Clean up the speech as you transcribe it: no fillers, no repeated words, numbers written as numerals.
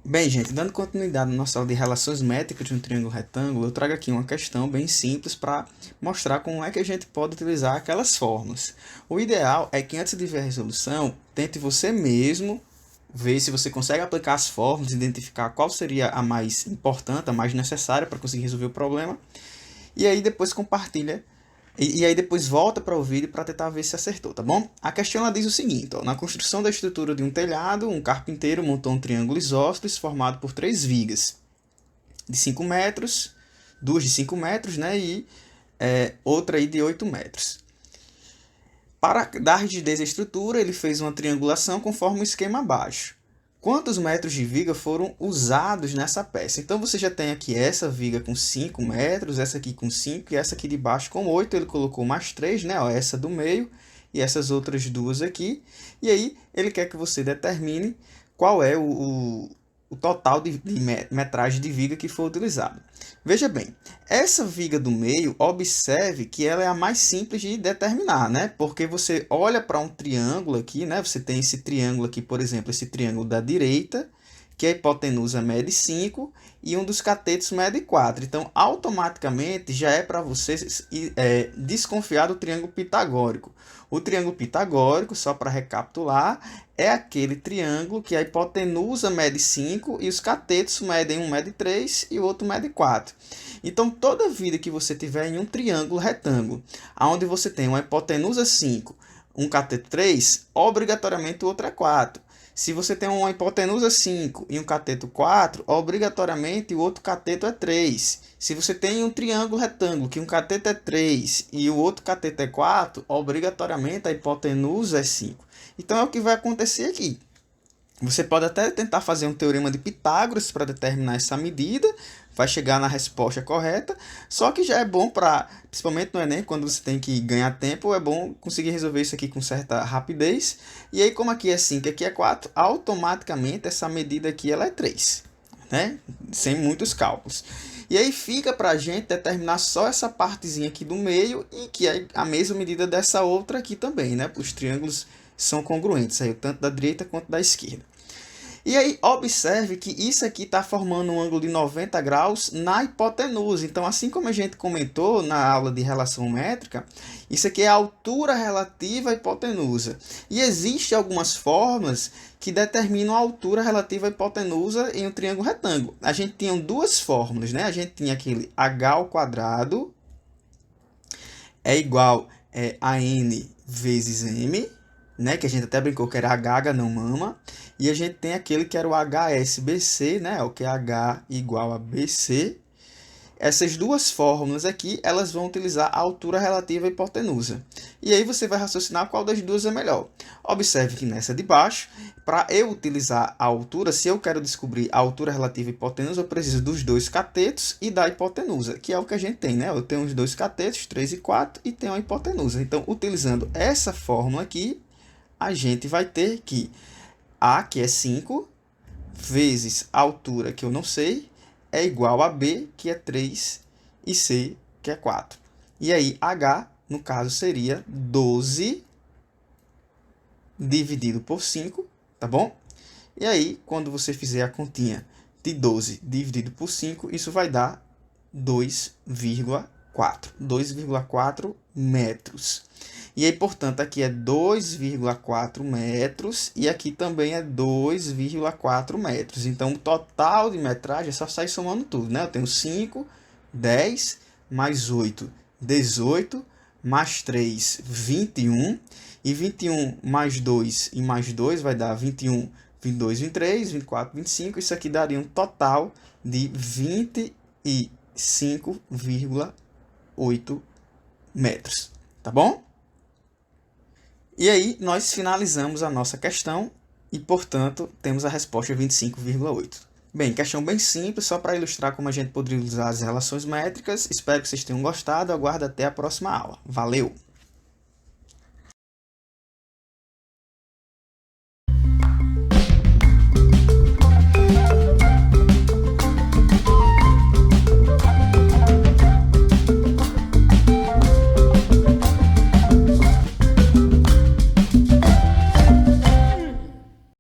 Bem, gente, dando continuidade na nossa aula de relações métricas de um triângulo retângulo, eu trago aqui uma questão bem simples para mostrar como é que a gente pode utilizar aquelas fórmulas. O ideal é que antes de ver a resolução, tente você mesmo ver se você consegue aplicar as fórmulas, identificar qual seria a mais importante, a mais necessária para conseguir resolver o problema, e aí depois compartilha e aí depois volta para o vídeo para tentar ver se acertou, tá bom? A questão ela diz o seguinte, ó, na construção da estrutura de um telhado, um carpinteiro montou um triângulo isósceles formado por 3 vigas de 5 metros, 2 de 5 metros, né, e outra aí de 8 metros. Para dar rigidez à estrutura, ele fez uma triangulação conforme o esquema abaixo. Quantos metros de viga foram usados nessa peça? Então, você já tem aqui essa viga com 5 metros, essa aqui com 5 e essa aqui de baixo com 8. Ele colocou mais 3, né? Ó, essa do meio e essas outras duas aqui. E aí, ele quer que você determine qual é o total de metragem de viga que foi utilizado. Veja bem, essa viga do meio, observe que ela é a mais simples de determinar, né? Porque você olha para um triângulo aqui, né? Você tem esse triângulo aqui, por exemplo, esse triângulo da direita, que a hipotenusa mede 5 e um dos catetos mede 4. Então, automaticamente, já é para você desconfiar do triângulo pitagórico. O triângulo pitagórico, só para recapitular, é aquele triângulo que a hipotenusa mede 5 e os catetos medem, um mede 3 e o outro mede 4. Então, toda vida que você tiver em um triângulo retângulo, onde você tem uma hipotenusa 5, um cateto 3, obrigatoriamente o outro é 4. Se você tem uma hipotenusa 5 e um cateto 4, obrigatoriamente o outro cateto é 3. Se você tem um triângulo retângulo que um cateto é 3 e o outro cateto é 4, obrigatoriamente a hipotenusa é 5. Então é o que vai acontecer aqui. Você pode até tentar fazer um teorema de Pitágoras para determinar essa medida, vai chegar na resposta correta, só que já é bom para, principalmente no Enem, quando você tem que ganhar tempo, é bom conseguir resolver isso aqui com certa rapidez. E aí, como aqui é 5 e aqui é 4, automaticamente essa medida aqui ela é 3, né? Sem muitos cálculos. E aí fica para a gente determinar só essa partezinha aqui do meio, e que é a mesma medida dessa outra aqui também, né? Os triângulos são congruentes, aí, tanto da direita quanto da esquerda. E aí, observe que isso aqui está formando um ângulo de 90 graus na hipotenusa. Então, assim como a gente comentou na aula de relação métrica, isso aqui é a altura relativa à hipotenusa. E existem algumas fórmulas que determinam a altura relativa à hipotenusa em um triângulo retângulo. A gente tinha duas fórmulas, né? A gente tinha aquele h ao quadrado é igual a n vezes m, né, que a gente até brincou que era H não mama, e a gente tem aquele que era o HSBC, né, o que é H igual a BC. Essas duas fórmulas aqui, elas vão utilizar a altura relativa à hipotenusa. E aí você vai raciocinar qual das duas é melhor. Observe que nessa de baixo, para eu utilizar a altura, se eu quero descobrir a altura relativa à hipotenusa, eu preciso dos dois catetos e da hipotenusa, que é o que a gente tem, né? Eu tenho os dois catetos, 3 e 4, e tenho a hipotenusa. Então, utilizando essa fórmula aqui, a gente vai ter que A, que é 5, vezes a altura, que eu não sei, é igual a B, que é 3, e C, que é 4. E aí, H, no caso, seria 12 dividido por 5, tá bom? E aí, quando você fizer a continha de 12 dividido por 5, isso vai dar 2,4 metros. E aí, portanto, aqui é 2,4 metros e aqui também é 2,4 metros. Então, o total de metragem é só sair somando tudo, né? Eu tenho 5, 10, mais 8, 18, mais 3, 21. E 21 mais 2 e mais 2 vai dar 21, 22, 23, 24, 25. Isso aqui daria um total de 25,8 metros. Tá bom? E aí, nós finalizamos a nossa questão e, portanto, temos a resposta 25,8. Bem, questão bem simples, só para ilustrar como a gente poderia usar as relações métricas. Espero que vocês tenham gostado. Aguardo até a próxima aula. Valeu!